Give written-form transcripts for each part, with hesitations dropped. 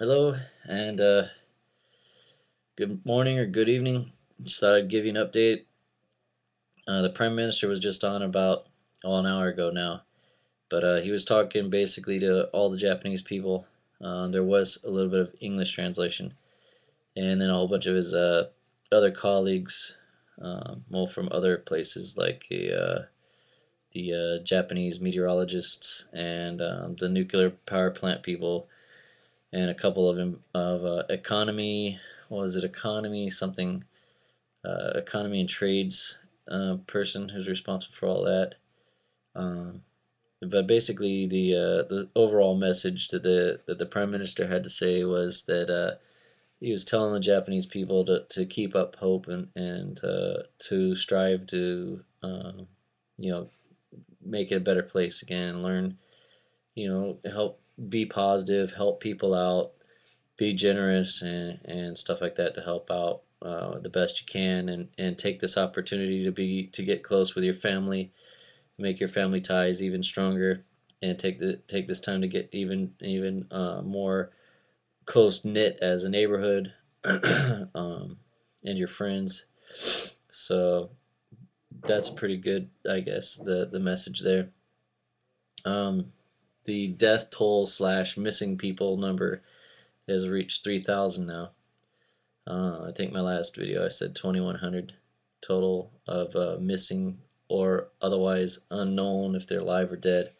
Hello and good morning or good evening. Just thought I'd give you an update. The Prime Minister was just on about an hour ago now, but he was talking basically to all the Japanese people. There was a little bit of English translation, and then a whole bunch of his other colleagues, well, from other places like the Japanese meteorologists and the nuclear power plant people, and a couple of economy. What was it? Economy something. Economy and trades person who's responsible for all that. Um, but basically, the overall message that the prime minister had to say was that he was telling the Japanese people to keep up hope and to strive to you know make it a better place again, learn, help be positive, help people out, be generous and stuff like that to help out the best you can, and take this opportunity to get close with your family, make your family ties even stronger, and take this time to get even more close knit as a neighborhood, and your friends. So that's pretty good, I guess, the message there. Um, the death toll slash missing people number has reached 3,000 now. I think my last video I said 2,100 total of missing or otherwise unknown if they're alive or dead.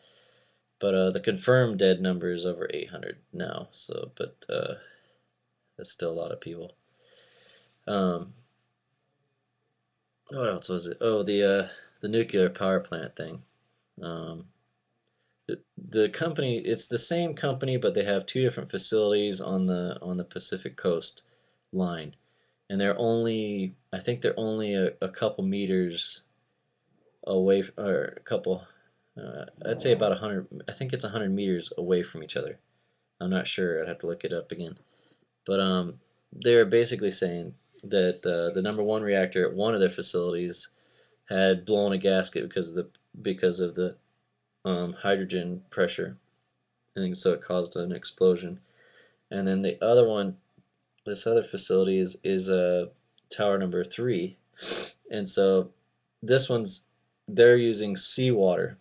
But the confirmed dead number is over 800 now. So, but that's still a lot of people. Um, what else was it? Oh, the nuclear power plant thing. Um, the company, it's the same company, but they have two different facilities on the Pacific Coast line, and I think they're only a couple meters away, or a couple, I'd say about 100. I think it's 100 meters away from each other. I'm not sure. I'd have to look it up again. But they're basically saying that the number one reactor at one of their facilities had blown a gasket because of the hydrogen pressure. I think so. It caused an explosion. And then the other one, this other facility is tower number three, and so this one's they're using seawater.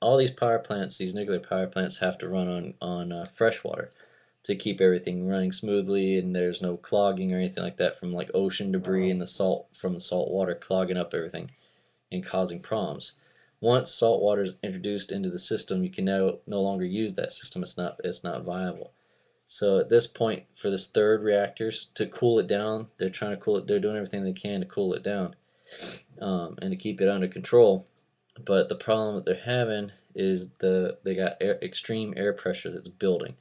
All these power plants, these nuclear power plants, have to run on fresh water to keep everything running smoothly, and there's no clogging or anything like that from like ocean debris and the salt from the salt water clogging up everything and causing problems. Once salt water is introduced into the system, you can no longer use that system. It's not viable. So at this point, for this third reactors to cool it down, they're trying to cool it. They're doing everything they can to cool it down, and to keep it under control. But the problem that they're having is they got extreme air pressure that's building.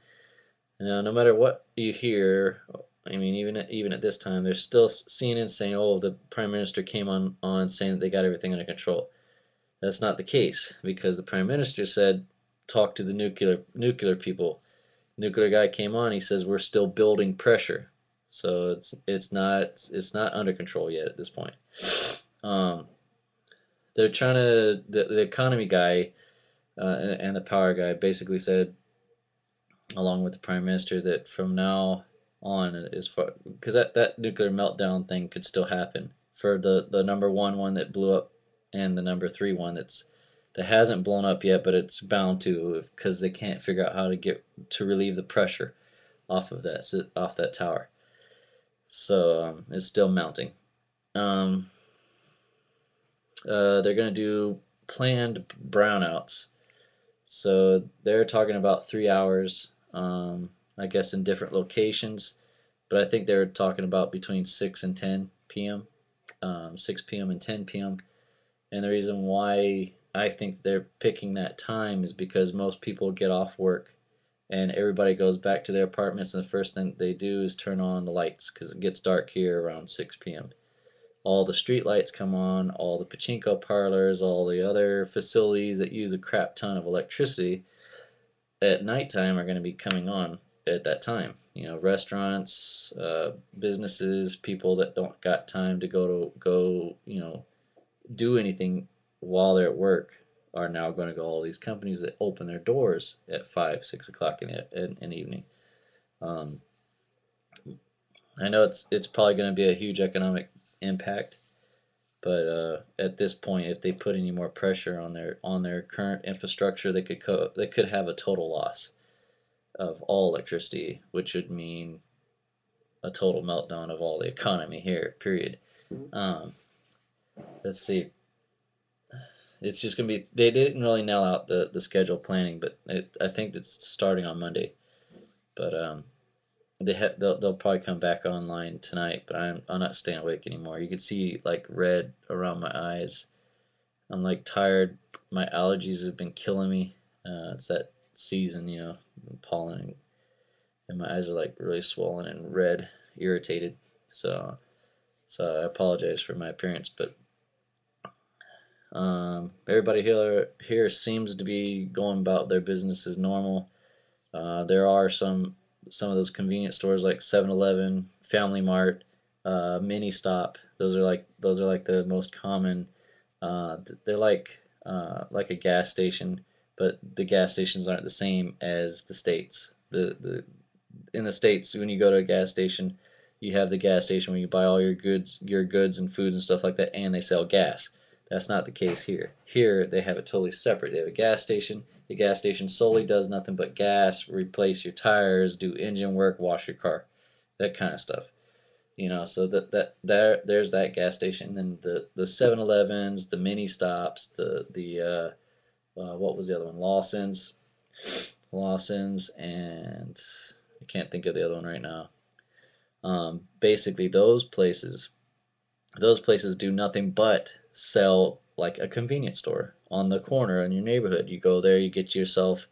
Now, no matter what you hear, I mean, even at this time, they're still CNN saying, "Oh, the prime minister came on saying that they got everything under control." That's not the case, because the prime minister said, "Talk to the nuclear people." Nuclear guy came on. He says we're still building pressure, so it's not under control yet at this point. Um, they're trying to the economy guy and the power guy basically said, along with the prime minister, that from now on, is far because that nuclear meltdown thing could still happen for the number one that blew up, and the number three one that hasn't blown up yet, but it's bound to, because they can't figure out how to get to relieve the pressure off that tower. So it's still mounting. Um, they're gonna do planned brownouts. So they're talking about 3 hours, I guess, in different locations. But I think they're talking about between 6 and 10 p.m., 6 p.m. and 10 p.m. And the reason why I think they're picking that time is because most people get off work and everybody goes back to their apartments, and the first thing they do is turn on the lights because it gets dark here around 6 p.m. All the street lights come on, all the pachinko parlors, all the other facilities that use a crap ton of electricity at nighttime are going to be coming on at that time. Restaurants, businesses, people that don't got time to go do anything while they're at work are now going to go. All these companies that open their doors at 5, 6 o'clock in the evening. Um, I know it's probably going to be a huge economic impact, but at this point, if they put any more pressure on their current infrastructure, they could have a total loss of all electricity, which would mean a total meltdown of all the economy here. Period. Um, let's see. It's just gonna be. They didn't really nail out the schedule planning, but I think it's starting on Monday. But they'll probably come back online tonight. But I'm not staying awake anymore. You can see like red around my eyes. I'm like tired. My allergies have been killing me. It's that season, pollen, and my eyes are like really swollen and red, irritated. So I apologize for my appearance, but everybody here seems to be going about their business as normal. There are some of those convenience stores like 7-Eleven, Family Mart, Mini Stop. Those are like the most common. They're like a gas station, but the gas stations aren't the same as the states. The In the states, when you go to a gas station, you have the gas station where you buy all your goods and food and stuff like that, and they sell gas. That's not the case here. Here they have it totally separate. They have a gas station. The gas station solely does nothing but gas, replace your tires, do engine work, wash your car, that kind of stuff. So there's that gas station. Then the 7-Elevens, the mini stops, the what was the other one? Lawson's, and I can't think of the other one right now. Basically, those places do nothing but sell like a convenience store on the corner in your neighborhood. You go there, you get yourself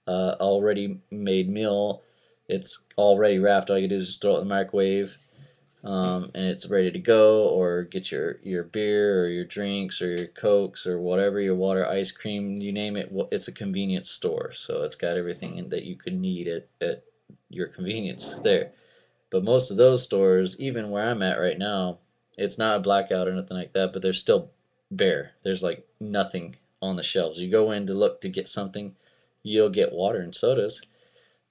already made meal. It's already wrapped. All you do is just throw it in the microwave, and it's ready to go. Or get your beer or your drinks or your cokes or whatever, your water, ice cream, you name it. It's a convenience store, so it's got everything that you could need at your convenience there. But most of those stores, even where I'm at right now, it's not a blackout or nothing like that, but they're still bare. There's like nothing on the shelves. You go in to look to get something, you'll get water and sodas,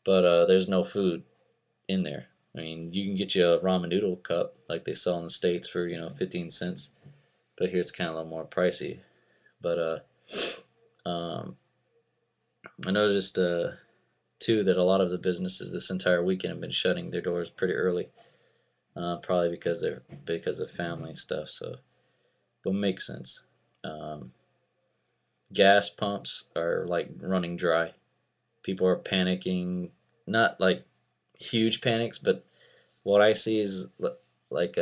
but there's no food in there. I mean, you can get you a ramen noodle cup like they sell in the States for, 15 cents, but here it's kind of a little more pricey. But um, I noticed too that a lot of the businesses this entire weekend have been shutting their doors pretty early. Probably because of family stuff. So, but makes sense. Um, Gas pumps are like running dry. People are panicking, not like huge panics, but what I see is like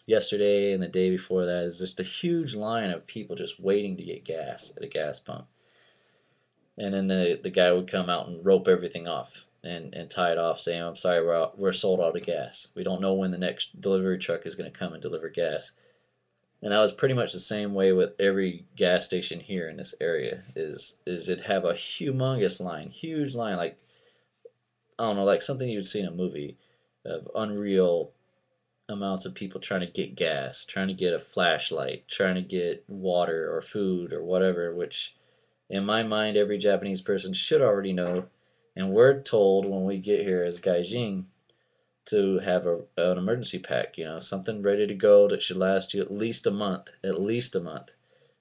yesterday and the day before that is just a huge line of people just waiting to get gas at a gas pump. And then the guy would come out and rope everything off and tie it off, saying, "I'm sorry, we're sold out of gas. We don't know when the next delivery truck is going to come and deliver gas." And that was pretty much the same way with every gas station here in this area. Is it have a humongous line, huge line, like I don't know, like something you'd see in a movie, of unreal amounts of people trying to get gas, trying to get a flashlight, trying to get water or food or whatever, which in my mind, every Japanese person should already know. And we're told when we get here as gaijin to have an emergency pack, something ready to go that should last you at least a month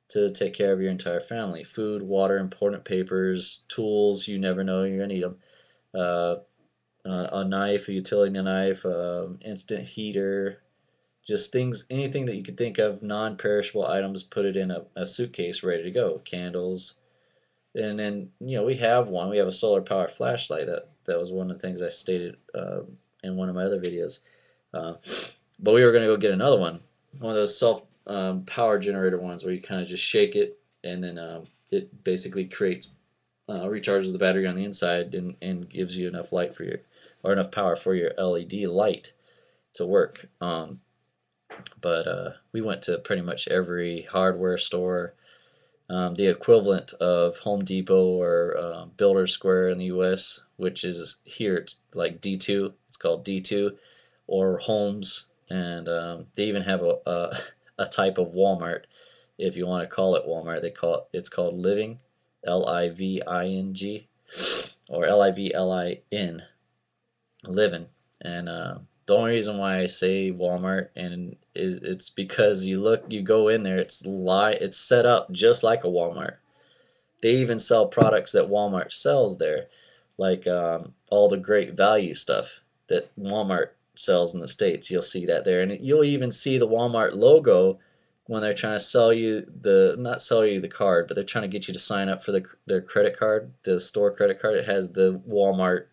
to take care of your entire family. Food, water, important papers, tools, you never know you're going to need them. Uh, a knife, a utility knife, instant heater, just things, anything that you could think of, non-perishable items, put it in a suitcase ready to go. Candles, and then we have one. We have a solar power flashlight. That was one of the things I stated in one of my other videos. Uh, but we were going to go get another one of those self power generator ones where you kind of just shake it and then it basically creates recharges the battery on the inside and gives you enough light for your or enough power for your LED light to work. But we went to pretty much every hardware store. The equivalent of Home Depot or Builder Square in the U.S., which is here it's like D2. It's called D2, or Homes, and they even have a type of Walmart, if you want to call it Walmart. It's called Living, Living, or Livin. living. And the only reason why I say Walmart and is it's because you go in there, it's set up just like a Walmart. They even sell products that Walmart sells there, like all the great value stuff that Walmart sells in the States. You'll see that there, and you'll even see the Walmart logo when they're trying to sell you not sell you the card, but they're trying to get you to sign up for their credit card, the store credit card. It has the Walmart,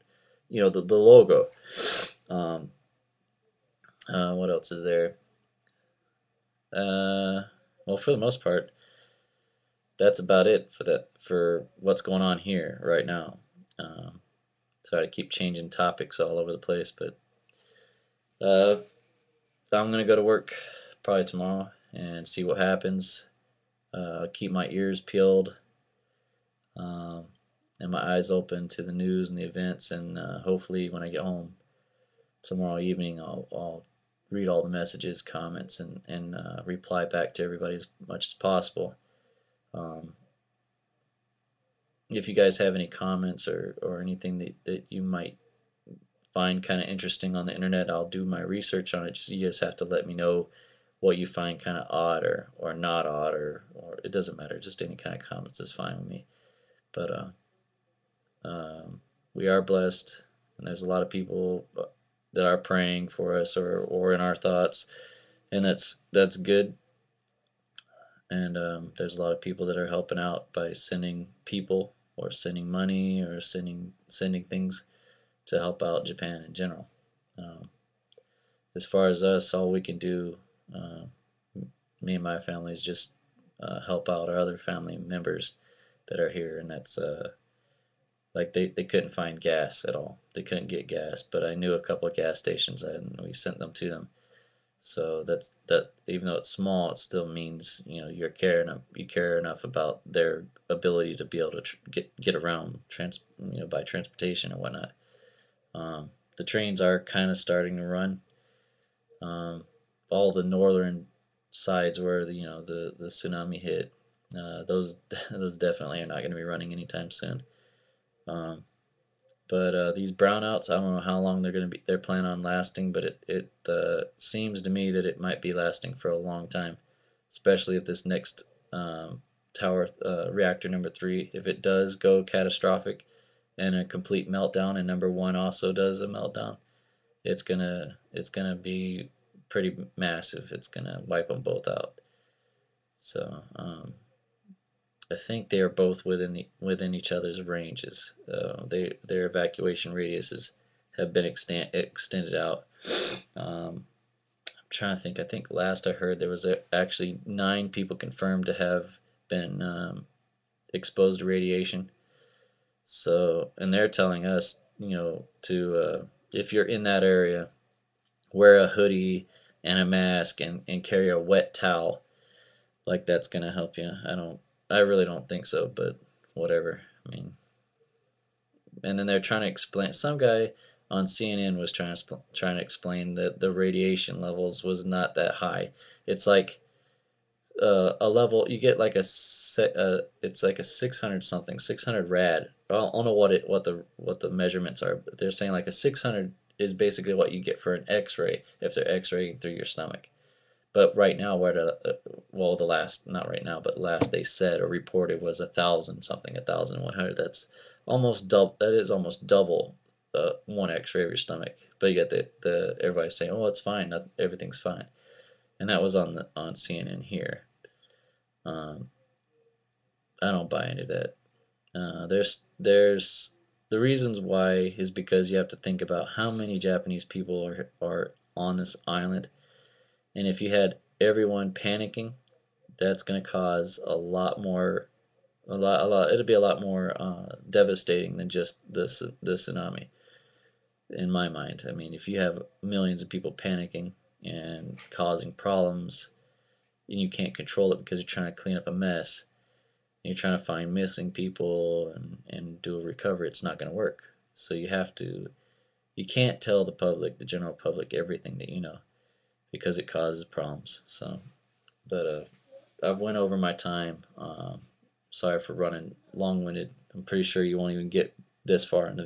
the logo. Um, what else is there? Well, for the most part, that's about it for what's going on here right now. Um, Sorry to keep changing topics all over the place, but uh, I'm gonna go to work probably tomorrow and see what happens. Keep my ears peeled um, and my eyes open to the news and the events, and hopefully when I get home tomorrow evening, I'll read all the messages, comments, and reply back to everybody as much as possible. Um, if you guys have any comments or anything that you might find kind of interesting on the internet, I'll do my research on it. Just you just have to let me know what you find kind of odd or not odd or it doesn't matter. Just any kind of comments is fine with me. But we are blessed, and there's a lot of people that are praying for us or in our thoughts, and that's good. And there's a lot of people that are helping out by sending people or sending money or sending things to help out Japan in general. Um, as far as us, all we can do, uh, me and my family, is just help out our other family members that are here, and that's like they couldn't find gas at all. They couldn't get gas, but I knew a couple of gas stations, and we sent them to them. So that. Even though it's small, it still means you care enough about their ability to be able to get around by transportation and whatnot. The trains are kind of starting to run. Um, all the northern sides where the tsunami hit, those those definitely are not going to be running anytime soon. Um, but these brownouts, I don't know how long they're planning on lasting, but it seems to me that it might be lasting for a long time, especially if this next tower reactor number 3, if it does go catastrophic and a complete meltdown, and number 1 also does a meltdown, it's gonna be pretty massive. It's gonna wipe them both out. So I think they are both within each other's ranges. Their evacuation radiuses have been extended out. I'm trying to think. I think last I heard there was actually 9 people confirmed to have been exposed to radiation. So, and they're telling us, to if you're in that area, wear a hoodie and a mask and carry a wet towel. Like that's gonna help you. I really don't think so, but whatever. I mean, and then they're trying to explain. Some guy on CNN was trying to explain that the radiation levels was not that high. It's like a level you get like it's like a 600 something 600 rad. I don't know what the measurements are, but they're saying like a 600 is basically what you get for an X-ray if they're X-raying through your stomach. But right now, well, the last, not right now, but last they said or reported was 1,000 something, 1,100. That's almost double. That is almost double one X-ray of your stomach. But you get the everybody saying, "Oh, it's fine. Everything's fine," and that was on CNN here. Um, I don't buy any of that. There's the reasons why is because you have to think about how many Japanese people are on this island, and if you had everyone panicking, that's going to cause a lot. It'll be a lot more devastating than just the tsunami, in my mind. I mean, if you have millions of people panicking and causing problems, and you can't control it because you're trying to clean up a mess, and you're trying to find missing people and do a recovery, it's not going to work. So you can't tell the public, the general public, everything that you know because it causes problems. So, but I've went over my time. Sorry for running long-winded. I'm pretty sure you won't even get this far in the